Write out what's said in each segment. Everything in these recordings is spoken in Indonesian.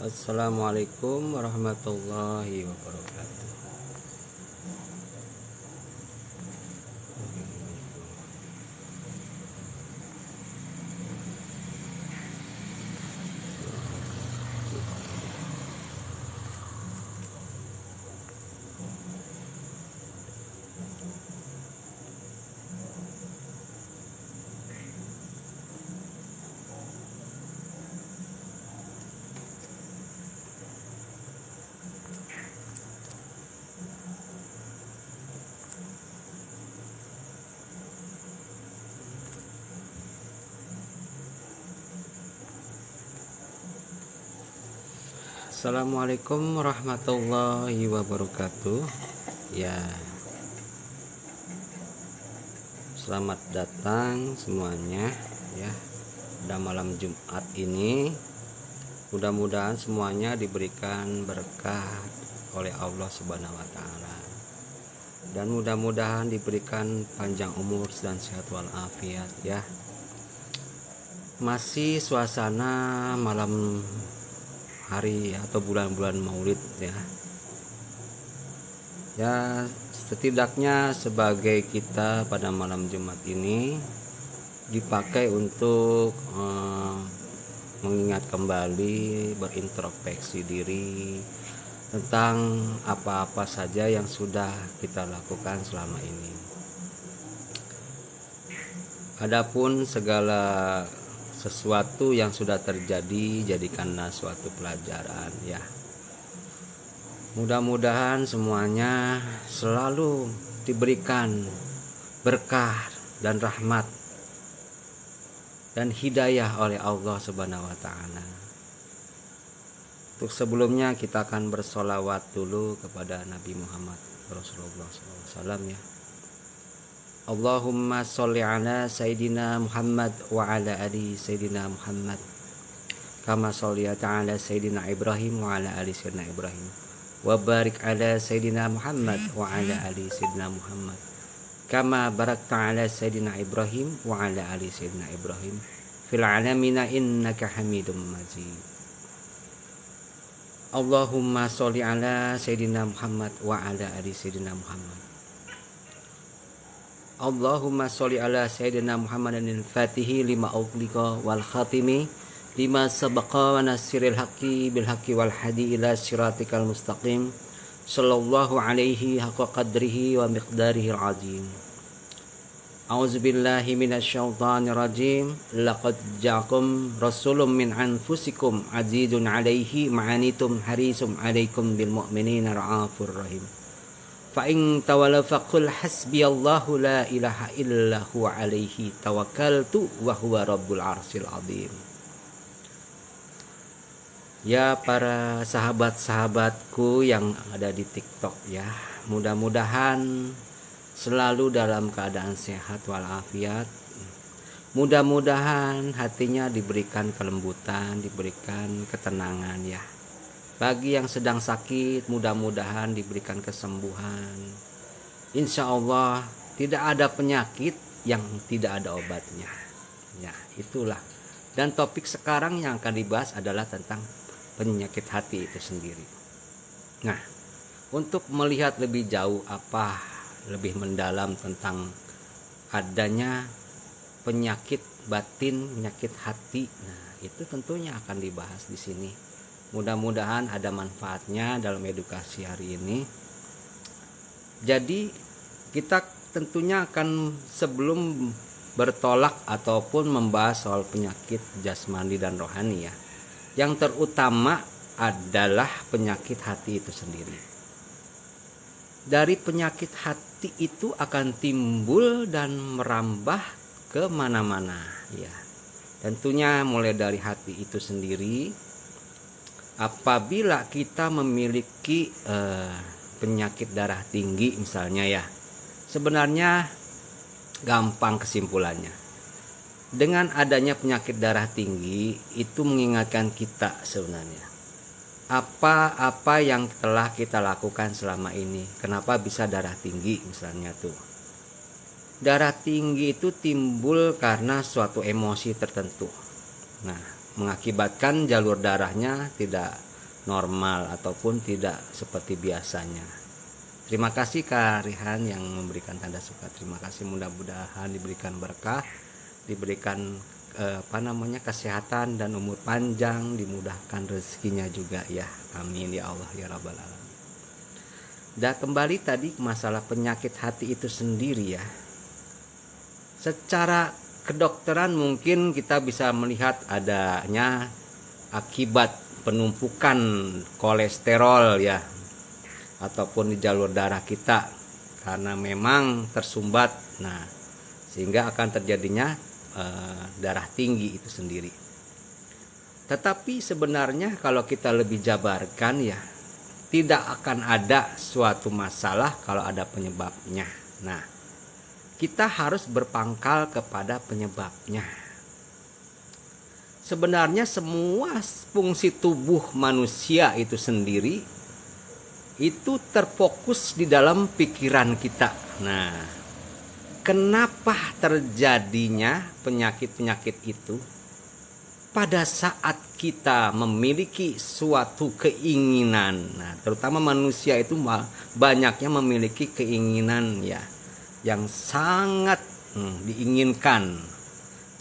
Assalamualaikum warahmatullahi wabarakatuh. Assalamualaikum warahmatullahi wabarakatuh. Ya, selamat datang semuanya ya. Pada malam Jumat ini, mudah-mudahan semuanya diberikan berkah oleh Allah Subhanahu wa taala. Dan mudah-mudahan diberikan panjang umur dan sehat walafiat ya. Masih suasana malam hari atau bulan-bulan Maulid ya. Ya, setidaknya sebagai kita pada malam Jumat ini dipakai untuk mengingat kembali, berintrospeksi diri tentang apa-apa saja yang sudah kita lakukan selama ini. Adapun segala sesuatu yang sudah terjadi, jadikanlah suatu pelajaran ya. Mudah-mudahan semuanya selalu diberikan berkah dan rahmat dan hidayah oleh Allah Subhanahu wa taala. Untuk sebelumnya kita akan bersolawat dulu kepada Nabi Muhammad Rasulullah SAW ya. Allahumma sholli ala Sayyidina Muhammad wa ala ali Sayyidina Muhammad kama shollita ala Sayyidina Ibrahim wa ala ali Sayyidina Ibrahim wa barik ala Sayyidina Muhammad wa ala ali Sayyidina Muhammad kama barakta ala Sayyidina Ibrahim wa ala ali Sayyidina Ibrahim fil alamina innaka Hamidum Majid. Allahumma sholli ala Sayyidina Muhammad wa ala ali Sayyidina Muhammad. Allahumma sholli ala Sayyidina Muhammadin al-Fatihi lima ughliqa wal khatimi lima sabaqa wa nasiril haqqi bil haqqi wal hadi ila siratikal mustaqim sallallahu alaihi haqqa qadrihi wa miqdarihi al-azim. A'udzubillahi minasyaitonir rajim. Laqad ja'akum rasulun min anfusikum azizun alaihi ma'anitum harisum alaikum bil mu'minina ra'afur rahim. Fa in tawallaw faqul hasbiyallahu la ilaha illa huwa alaihi tawakkaltu wa huwa rabbul arsyil azim. Ya para sahabat-sahabatku yang ada di TikTok ya, mudah-mudahan selalu dalam keadaan sehat walafiat. Mudah-mudahan hatinya diberikan kelembutan, diberikan ketenangan ya. Bagi yang sedang sakit, mudah-mudahan diberikan kesembuhan. Insya Allah tidak ada penyakit yang tidak ada obatnya. Ya, itulah. Dan topik sekarang yang akan dibahas adalah tentang penyakit hati itu sendiri. Nah, untuk melihat lebih jauh lebih mendalam tentang adanya penyakit batin, penyakit hati. Nah, itu tentunya akan dibahas di sini. Mudah-mudahan ada manfaatnya dalam edukasi hari ini. Jadi kita tentunya akan sebelum bertolak ataupun membahas soal penyakit jasmani dan rohani ya, yang terutama adalah penyakit hati itu sendiri. Dari penyakit hati itu akan timbul dan merambah ke mana-mana ya. Tentunya mulai dari hati itu sendiri apabila kita memiliki penyakit darah tinggi misalnya ya, sebenarnya gampang kesimpulannya. Dengan adanya penyakit darah tinggi itu mengingatkan kita sebenarnya apa yang telah kita lakukan selama ini. Kenapa bisa darah tinggi misalnya tuh. Darah tinggi itu timbul karena suatu emosi tertentu. Nah, mengakibatkan jalur darahnya tidak normal ataupun tidak seperti biasanya. Terima kasih Kak Rihan yang memberikan tanda suka. Terima kasih, mudah-mudahan diberikan berkah, diberikan kesehatan dan umur panjang, dimudahkan rezekinya juga ya. Amin ya Allah ya Rabbal alamin. Dan kembali tadi masalah penyakit hati itu sendiri ya. Secara kedokteran mungkin kita bisa melihat adanya akibat penumpukan kolesterol ya, ataupun di jalur darah kita karena memang tersumbat. Nah, sehingga akan terjadinya darah tinggi itu sendiri. Tetapi sebenarnya kalau kita lebih jabarkan ya, tidak akan ada suatu masalah kalau ada penyebabnya. Nah, kita harus berpangkal kepada penyebabnya. Sebenarnya semua fungsi tubuh manusia itu sendiri itu terfokus di dalam pikiran kita. Nah, kenapa terjadinya penyakit-penyakit itu? Pada saat kita memiliki suatu keinginan, nah terutama manusia itu banyaknya memiliki keinginan ya, yang sangat diinginkan.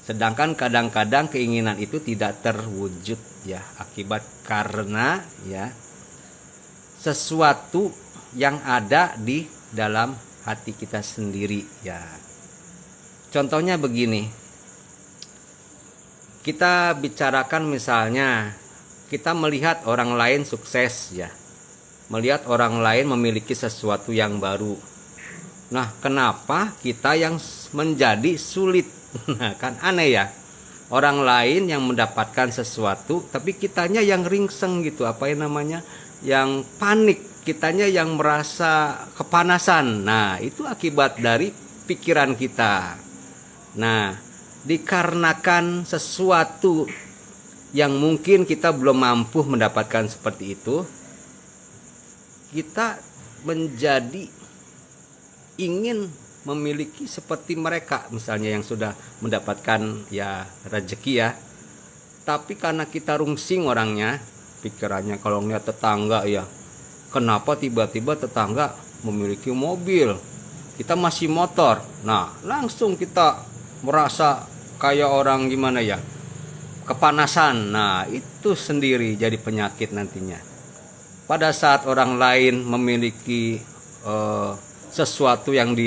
Sedangkan kadang-kadang keinginan itu tidak terwujud ya, akibat karena ya sesuatu yang ada di dalam hati kita sendiri ya. Contohnya begini, kita bicarakan misalnya kita melihat orang lain sukses ya, melihat orang lain memiliki sesuatu yang baru. Nah, kenapa kita yang menjadi sulit? Nah, kan aneh ya, orang lain yang mendapatkan sesuatu tapi kitanya yang ringseng gitu, yang panik, kitanya yang merasa kepanasan. Nah, itu akibat dari pikiran kita. Nah, dikarenakan sesuatu yang mungkin kita belum mampu mendapatkan seperti itu, kita menjadi ingin memiliki seperti mereka misalnya yang sudah mendapatkan ya rezeki ya. Tapi karena kita rungsing orangnya, pikirannya kalau ngeliat tetangga ya, kenapa tiba-tiba tetangga memiliki mobil, kita masih motor. Nah, langsung kita merasa kayak orang gimana ya, kepanasan. Nah, itu sendiri jadi penyakit nantinya. Pada saat orang lain memiliki sesuatu yang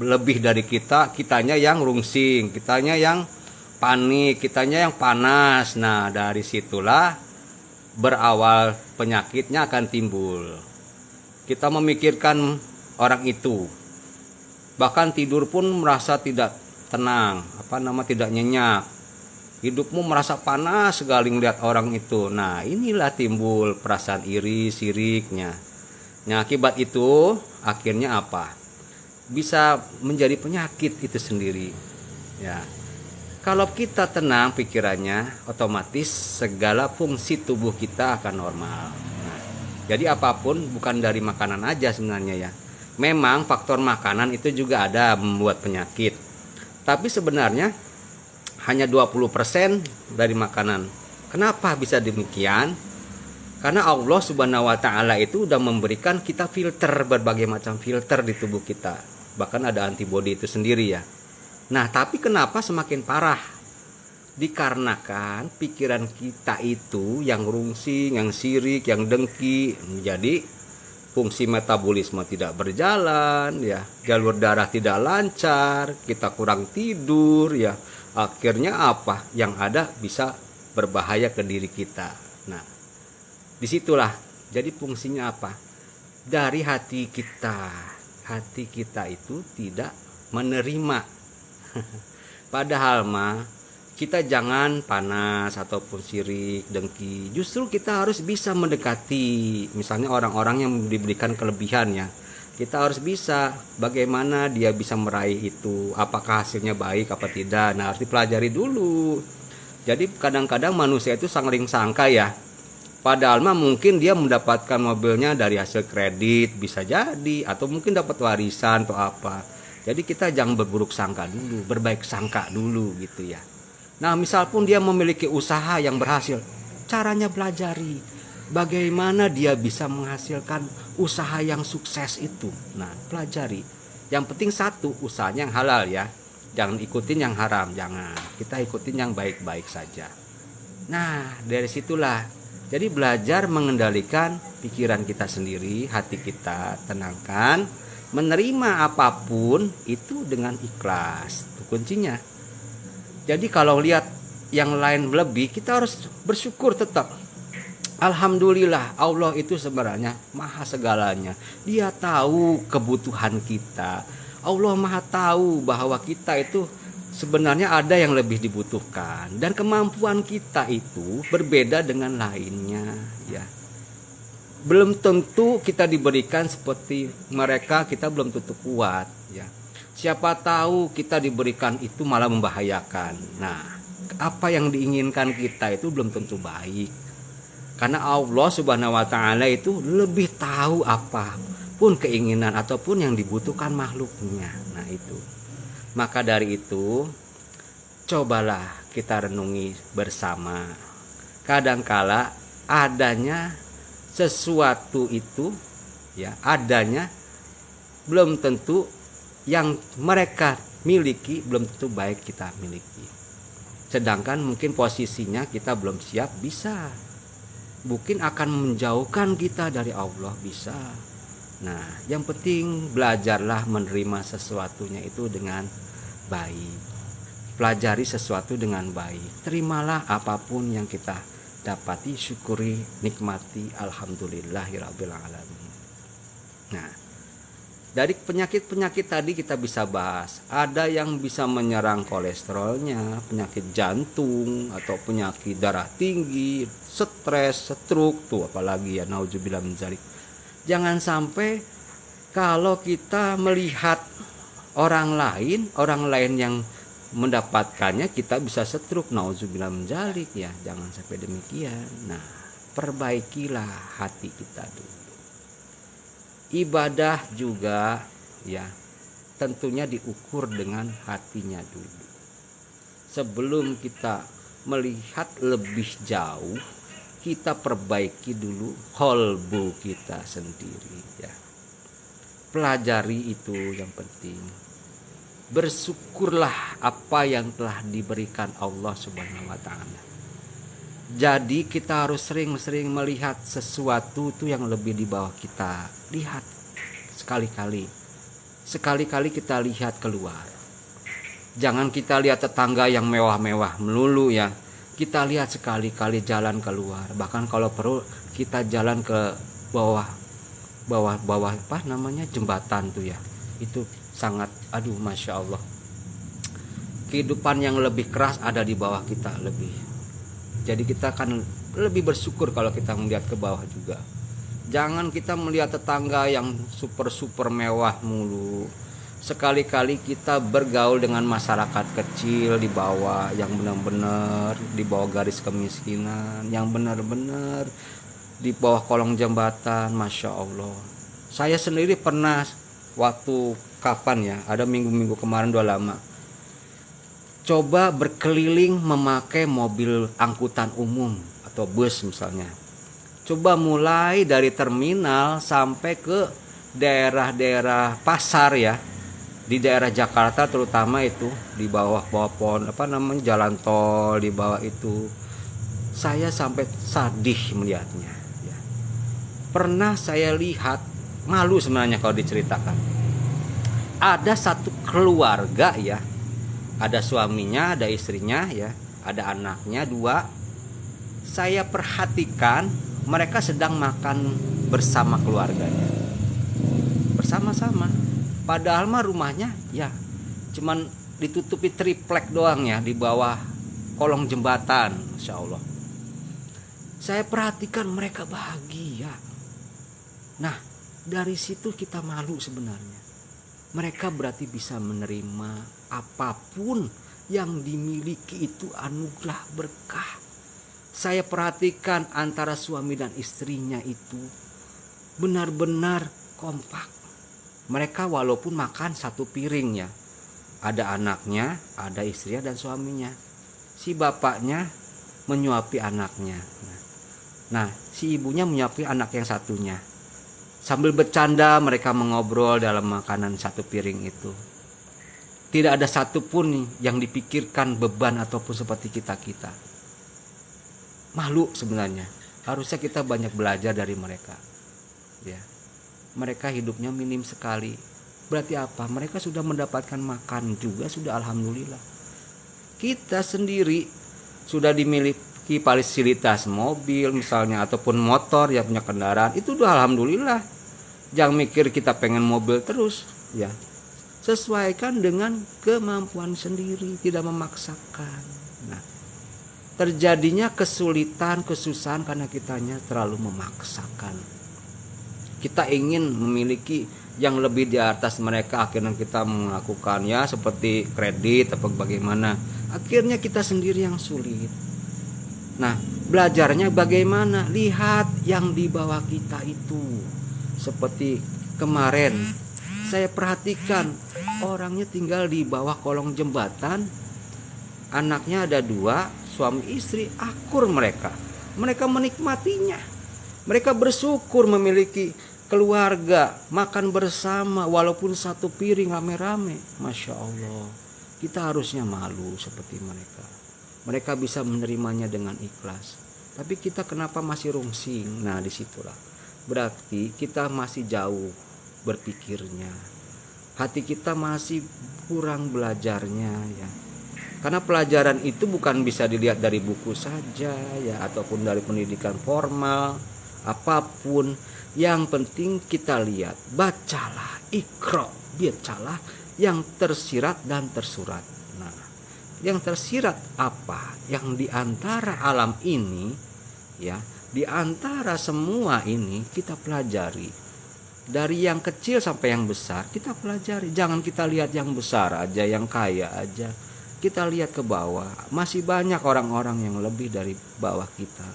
lebih dari kita, kitanya yang rungsing, kitanya yang panik, kitanya yang panas. Nah, dari situlah berawal penyakitnya akan timbul. Kita memikirkan orang itu, bahkan tidur pun merasa tidak tenang, tidak nyenyak. Hidupmu merasa panas sekali melihat orang itu. Nah, inilah timbul perasaan iri, siriknya. Nah, akibat itu akhirnya apa? Bisa menjadi penyakit itu sendiri. Ya. Kalau kita tenang pikirannya, otomatis segala fungsi tubuh kita akan normal. Nah, jadi apapun bukan dari makanan aja sebenarnya ya. Memang faktor makanan itu juga ada membuat penyakit. Tapi sebenarnya hanya 20% dari makanan. Kenapa bisa demikian? Karena Allah Subhanahu wa taala itu udah memberikan kita filter, berbagai macam filter di tubuh kita. Bahkan ada antibodi itu sendiri ya. Nah, tapi kenapa semakin parah? Dikarenakan pikiran kita itu yang rungsing, yang sirik, yang dengki, menjadi fungsi metabolisme tidak berjalan ya, jalur darah tidak lancar, kita kurang tidur ya. Akhirnya apa? Yang ada bisa berbahaya ke diri kita. Nah, disitulah jadi fungsinya apa? Dari hati kita. Hati kita itu tidak menerima. Padahal mah kita jangan panas ataupun sirik, dengki. Justru kita harus bisa mendekati misalnya orang-orang yang diberikan kelebihan ya. Kita harus bisa bagaimana dia bisa meraih itu, apakah hasilnya baik apa tidak. Nah, harus dipelajari dulu. Jadi kadang-kadang manusia itu saling sangka ya. Padahal mah mungkin dia mendapatkan mobilnya dari hasil kredit, bisa jadi, atau mungkin dapat warisan atau apa. Jadi kita jangan berburuk sangka dulu, berbaik sangka dulu gitu ya. Nah, misal pun dia memiliki usaha yang berhasil, caranya pelajari bagaimana dia bisa menghasilkan usaha yang sukses itu. Nah, pelajari. Yang penting satu, usahanya yang halal ya. Jangan ikutin yang haram, jangan. Kita ikutin yang baik-baik saja. Nah, dari situlah. Jadi belajar mengendalikan pikiran kita sendiri, hati kita, tenangkan, menerima apapun itu dengan ikhlas. Itu kuncinya. Jadi kalau lihat yang lain lebih, kita harus bersyukur tetap. Alhamdulillah, Allah itu sebenarnya maha segalanya. Dia tahu kebutuhan kita. Allah maha tahu bahwa kita itu sebenarnya ada yang lebih dibutuhkan. Dan kemampuan kita itu berbeda dengan lainnya. Ya. Belum tentu kita diberikan seperti mereka, kita belum tentu kuat. Ya. Siapa tahu kita diberikan itu malah membahayakan. Nah, apa yang diinginkan kita itu belum tentu baik. Karena Allah Subhanahu wa taala itu lebih tahu apapun keinginan ataupun yang dibutuhkan makhluknya. Nah, itu. Maka dari itu, cobalah kita renungi bersama. Kadangkala adanya sesuatu itu ya, adanya belum tentu yang mereka miliki belum tentu baik kita miliki. Sedangkan mungkin posisinya kita belum siap, bisa. Mungkin akan menjauhkan kita dari Allah, bisa. Nah, yang penting belajarlah menerima sesuatunya itu dengan baik. Pelajari sesuatu dengan baik. Terimalah apapun yang kita dapati, syukuri, nikmati, alhamdulillahirabbil alamin. Nah, dari penyakit-penyakit tadi kita bisa bahas. Ada yang bisa menyerang kolesterolnya, penyakit jantung atau penyakit darah tinggi, stres, stroke tuh apalagi ya, nauzubillah min dzalik. Jangan sampai kalau kita melihat orang lain yang mendapatkannya kita bisa stroke, nauzubillah min dzalik ya. Jangan sampai demikian. Nah, perbaikilah hati kita dulu. Ibadah juga ya tentunya diukur dengan hatinya dulu. Sebelum kita melihat lebih jauh, kita perbaiki dulu qalbu kita sendiri ya. Pelajari itu yang penting. Bersyukurlah apa yang telah diberikan Allah Subhanahu wa taala. Jadi kita harus sering-sering melihat sesuatu itu yang lebih di bawah kita. Lihat sekali-kali. Sekali-kali kita lihat keluar. Jangan kita lihat tetangga yang mewah-mewah melulu ya. Kita lihat sekali-kali jalan keluar. Bahkan kalau perlu kita jalan ke bawah apa namanya, jembatan tuh ya. Itu sangat, aduh masya Allah. Kehidupan yang lebih keras ada di bawah kita lebih. Jadi kita akan lebih bersyukur kalau kita melihat ke bawah juga. Jangan kita melihat tetangga yang super mewah mulu. Sekali-kali kita bergaul dengan masyarakat kecil di bawah, yang benar-benar di bawah garis kemiskinan, yang benar-benar di bawah kolong jembatan, masya Allah. Saya sendiri pernah waktu kapan ya, ada minggu-minggu kemarin udah lama. Coba berkeliling memakai mobil angkutan umum atau bus misalnya. Coba mulai dari terminal sampai ke daerah-daerah pasar ya. Di daerah Jakarta terutama itu, di bawah pohon apa namanya, jalan tol di bawah itu. Saya sampai sadih melihatnya ya. Pernah saya lihat, malu sebenarnya kalau diceritakan. Ada satu keluarga ya. Ada suaminya, ada istrinya ya, ada anaknya 2. Saya perhatikan mereka sedang makan bersama keluarganya. Bersama-sama. Padahal mah rumahnya ya cuman ditutupi triplek doang ya, di bawah kolong jembatan, Masya Allah. Saya perhatikan mereka bahagia. Nah, dari situ kita malu sebenarnya. Mereka berarti bisa menerima apapun yang dimiliki itu anugerah berkah. Saya perhatikan antara suami dan istrinya itu benar-benar kompak. Mereka walaupun makan satu piring ya. Ada anaknya, ada istrinya dan suaminya. Si bapaknya menyuapi anaknya. Nah, si ibunya menyuapi anak yang satunya. Sambil bercanda mereka mengobrol dalam makanan satu piring itu. Tidak ada satupun nih yang dipikirkan beban ataupun seperti kita-kita. Malu sebenarnya. Harusnya kita banyak belajar dari mereka. Ya. Mereka hidupnya minim sekali. Berarti apa? Mereka sudah mendapatkan makan juga, sudah alhamdulillah. Kita sendiri sudah dimiliki fasilitas mobil misalnya ataupun motor yang punya kendaraan, itu udah alhamdulillah. Jangan mikir kita pengen mobil terus, ya. Sesuaikan dengan kemampuan sendiri, tidak memaksakan. Nah, terjadinya kesulitan, kesusahan karena kitanya terlalu memaksakan. Kita ingin memiliki yang lebih di atas mereka, akhirnya kita melakukan ya seperti kredit atau bagaimana. Akhirnya kita sendiri yang sulit. Nah, belajarnya bagaimana? Lihat yang di bawah kita itu. Seperti kemarin saya perhatikan orangnya tinggal di bawah kolong jembatan. Anaknya ada 2, suami istri, akur mereka. Mereka menikmatinya. Mereka bersyukur memiliki keluarga, makan bersama walaupun satu piring rame-rame. Masya Allah. Kita harusnya malu seperti mereka. Mereka bisa menerimanya dengan ikhlas. Tapi kita kenapa masih rungsing? Nah, disitulah. Berarti kita masih jauh berpikirnya. Hati kita masih kurang belajarnya ya. Karena pelajaran itu bukan bisa dilihat dari buku saja ya, ataupun dari pendidikan formal, apapun. Yang penting kita lihat, bacalah, ikra, bacalah yang tersirat dan tersurat. Nah, yang tersirat apa? Yang diantara alam ini ya, di antara semua ini kita pelajari. Dari yang kecil sampai yang besar kita pelajari. Jangan kita lihat yang besar aja, yang kaya aja. Kita lihat ke bawah. Masih banyak orang-orang yang lebih dari bawah kita.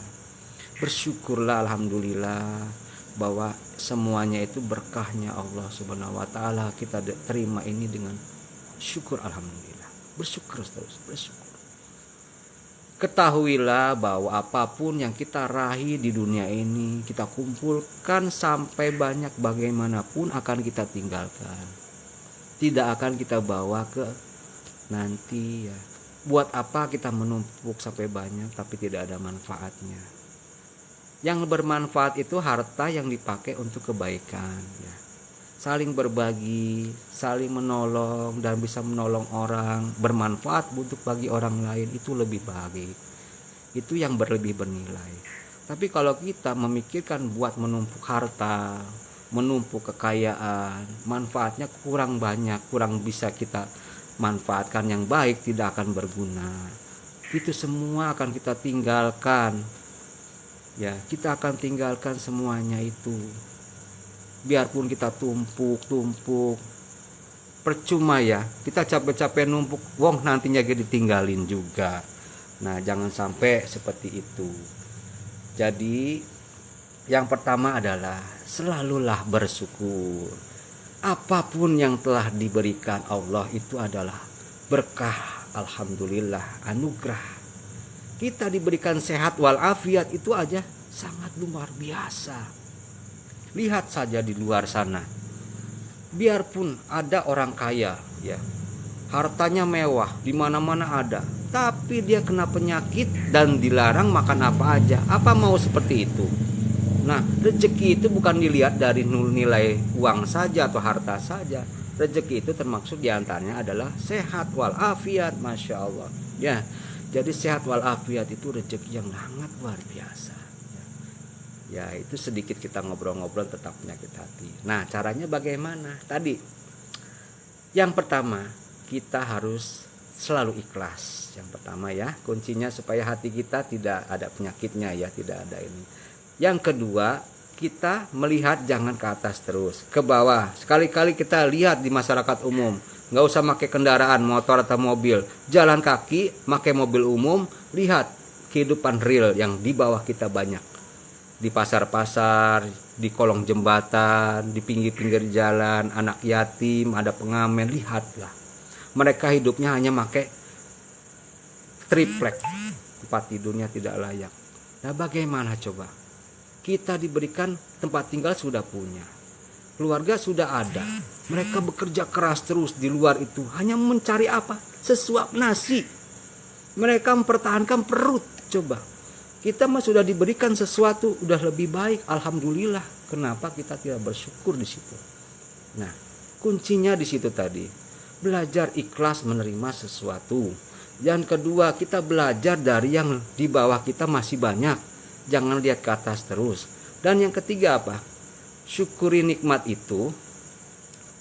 Bersyukurlah alhamdulillah bahwa semuanya itu berkahnya Allah Subhanahu wa taala. Kita terima ini dengan syukur alhamdulillah. Bersyukur terus, bersyukur. Ketahuilah bahwa apapun yang kita raih di dunia ini, kita kumpulkan sampai banyak bagaimanapun akan kita tinggalkan. Tidak akan kita bawa ke nanti ya. Buat apa kita menumpuk sampai banyak tapi tidak ada manfaatnya. Yang bermanfaat itu harta yang dipakai untuk kebaikan ya. Saling berbagi, saling menolong dan bisa menolong orang, bermanfaat untuk bagi orang lain, itu lebih baik. Itu yang lebih bernilai. Tapi kalau kita memikirkan buat menumpuk harta, menumpuk kekayaan, manfaatnya kurang banyak, kurang bisa kita manfaatkan yang baik, tidak akan berguna. Itu semua akan kita tinggalkan. Ya, kita akan tinggalkan semuanya itu. Biarpun kita tumpuk percuma ya, kita capek-capek numpuk, wong nantinya ditinggalin juga. Nah, jangan sampai seperti itu. Jadi yang pertama adalah selalulah bersyukur. Apapun yang telah diberikan Allah itu adalah berkah, alhamdulillah, anugerah. Kita diberikan sehat walafiat itu aja sangat luar biasa. Lihat saja di luar sana. Biarpun ada orang kaya ya, hartanya mewah, di mana-mana ada, tapi dia kena penyakit dan dilarang makan apa aja. Apa mau seperti itu? Nah, rezeki itu bukan dilihat dari nilai uang saja atau harta saja. Rezeki itu termasuk diantaranya adalah sehat walafiat, masya Allah. Ya, jadi sehat walafiat itu rezeki yang sangat luar biasa. Ya, itu sedikit kita ngobrol-ngobrol tentang penyakit hati. Nah, caranya bagaimana? Tadi yang pertama, kita harus selalu ikhlas. Yang pertama ya, kuncinya supaya hati kita tidak ada penyakitnya ya, tidak ada ini. Yang kedua, kita melihat jangan ke atas terus, ke bawah. Sekali-kali kita lihat di masyarakat umum, nggak usah pakai kendaraan motor atau mobil, jalan kaki, pakai mobil umum, lihat kehidupan real yang di bawah kita banyak. Di pasar-pasar, di kolong jembatan, di pinggir-pinggir jalan, anak yatim, ada pengamen, lihatlah. Mereka hidupnya hanya pakai triplek, tempat tidurnya tidak layak. Nah bagaimana coba? Kita diberikan tempat tinggal sudah punya, keluarga sudah ada. Mereka bekerja keras terus di luar itu, hanya mencari apa? Sesuap nasi. Mereka mempertahankan perut. Coba, kita mah sudah diberikan sesuatu, udah lebih baik, alhamdulillah. Kenapa kita tidak bersyukur di situ? Nah, kuncinya di situ tadi. Belajar ikhlas menerima sesuatu. Yang kedua, kita belajar dari yang di bawah kita masih banyak. Jangan lihat ke atas terus. Dan yang ketiga apa? Syukuri nikmat itu.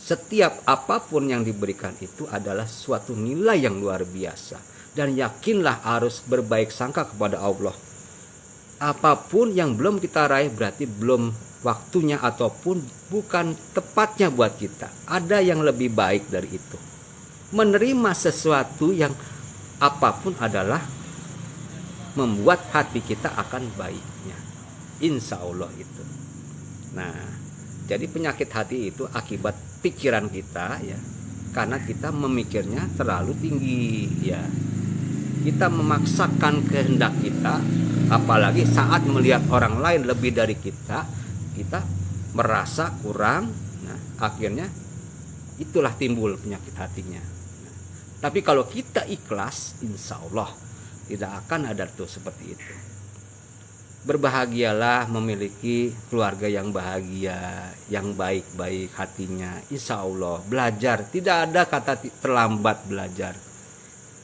Setiap apapun yang diberikan itu adalah suatu nilai yang luar biasa. Dan yakinlah harus berbaik sangka kepada Allah. Apapun yang belum kita raih berarti belum waktunya ataupun bukan tepatnya buat kita. Ada yang lebih baik dari itu. Menerima sesuatu yang apapun adalah membuat hati kita akan baiknya. Insya Allah itu. Nah, jadi penyakit hati itu akibat pikiran kita ya. Karena kita memikirnya terlalu tinggi ya. Kita memaksakan kehendak kita, apalagi saat melihat orang lain lebih dari kita merasa kurang. Nah, akhirnya itulah timbul penyakit hatinya. Nah, tapi kalau kita ikhlas, insya Allah tidak akan ada tuh seperti itu. Berbahagialah memiliki keluarga yang bahagia, yang baik-baik hatinya. Insya Allah belajar, tidak ada kata terlambat belajar.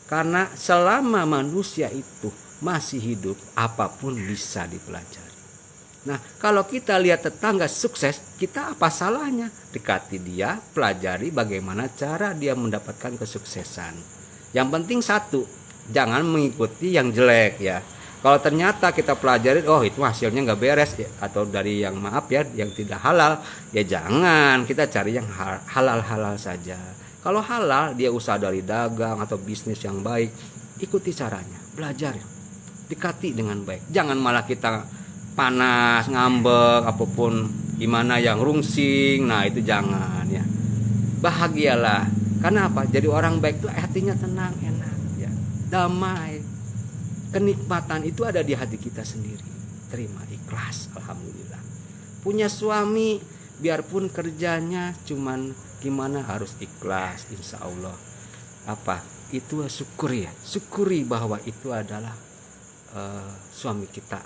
Karena selama manusia itu masih hidup, apapun bisa dipelajari. Nah, kalau kita lihat tetangga sukses, kita apa salahnya? Dekati dia, pelajari bagaimana cara dia mendapatkan kesuksesan. Yang penting satu, jangan mengikuti yang jelek ya. Kalau ternyata kita pelajari, oh itu hasilnya nggak beres ya, atau dari yang maaf ya, yang tidak halal, ya jangan, kita cari yang halal-halal saja. Kalau halal, dia usaha dari dagang atau bisnis yang baik, ikuti caranya, belajar, dekati dengan baik. Jangan malah kita panas, ngambek, apapun gimana yang rungsing, nah itu jangan ya. Bahagialah, karena apa? Jadi orang baik itu hatinya tenang, enak, ya, damai. Kenikmatan itu ada di hati kita sendiri. Terima, ikhlas, alhamdulillah. Punya suami, biarpun kerjanya cuman gimana harus ikhlas, insya Allah. Apa? Itu syukuri ya. Syukuri bahwa itu adalah suami kita.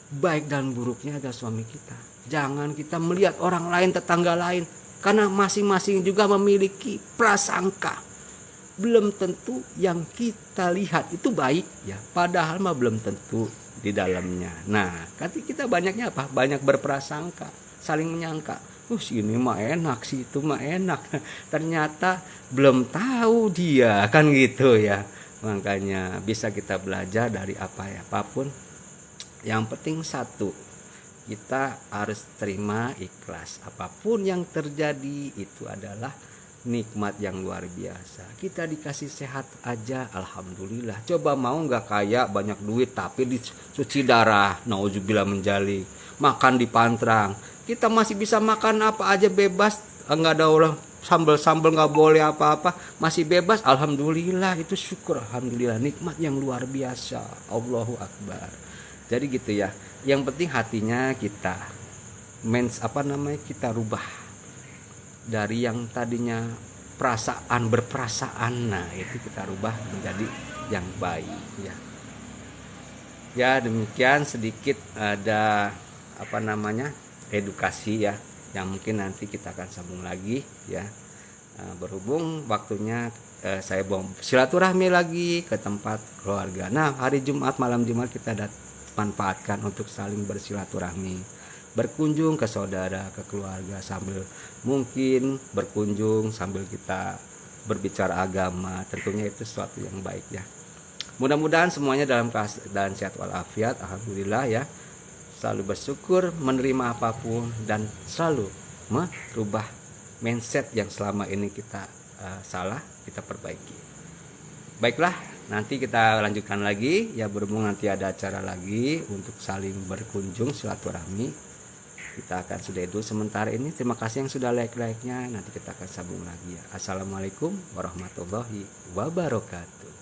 Baik dan buruknya ada suami kita. Jangan kita melihat orang lain, tetangga lain, karena masing-masing juga memiliki prasangka. Belum tentu yang kita lihat itu baik ya, padahal mah belum tentu di dalamnya. Nah, kita banyaknya apa? Banyak berprasangka, saling menyangka. Si ini mah enak, si itu mah enak. Ternyata belum tahu dia, kan gitu ya. Makanya bisa kita belajar dari apapun. Yang penting satu, kita harus terima ikhlas. Apapun yang terjadi itu adalah nikmat yang luar biasa. Kita dikasih sehat aja, alhamdulillah. Coba mau nggak kaya, banyak duit, tapi dicuci darah, nauzubillah menjalik, makan di pantrang. Kita masih bisa makan apa aja bebas, nggak ada orang sambal-sambal nggak boleh apa-apa, masih bebas, alhamdulillah. Itu syukur, alhamdulillah, nikmat yang luar biasa. Allahu Akbar. Jadi gitu ya. Yang penting hatinya kita kita rubah dari yang tadinya berperasaan, nah itu kita rubah menjadi yang baik ya. Ya demikian sedikit ada edukasi ya, yang mungkin nanti kita akan sambung lagi ya. Berhubung waktunya saya silaturahmi lagi ke tempat keluarga. Nah hari Jumat, malam Jumat kita manfaatkan untuk saling bersilaturahmi, berkunjung ke saudara, ke keluarga, sambil mungkin berkunjung sambil kita berbicara agama, tentunya itu sesuatu yang baik ya. Mudah-mudahan semuanya dalam keadaan sehat walafiat, alhamdulillah ya. Selalu bersyukur, menerima apapun, dan selalu merubah mindset yang selama ini kita salah, kita perbaiki. Baiklah, nanti kita lanjutkan lagi ya, berhubung nanti ada acara lagi untuk saling berkunjung silaturahmi. Kita akan sudah itu sementara ini. Terima kasih yang sudah like-nya. Nanti kita akan sambung lagi ya. Assalamualaikum warahmatullahi wabarakatuh.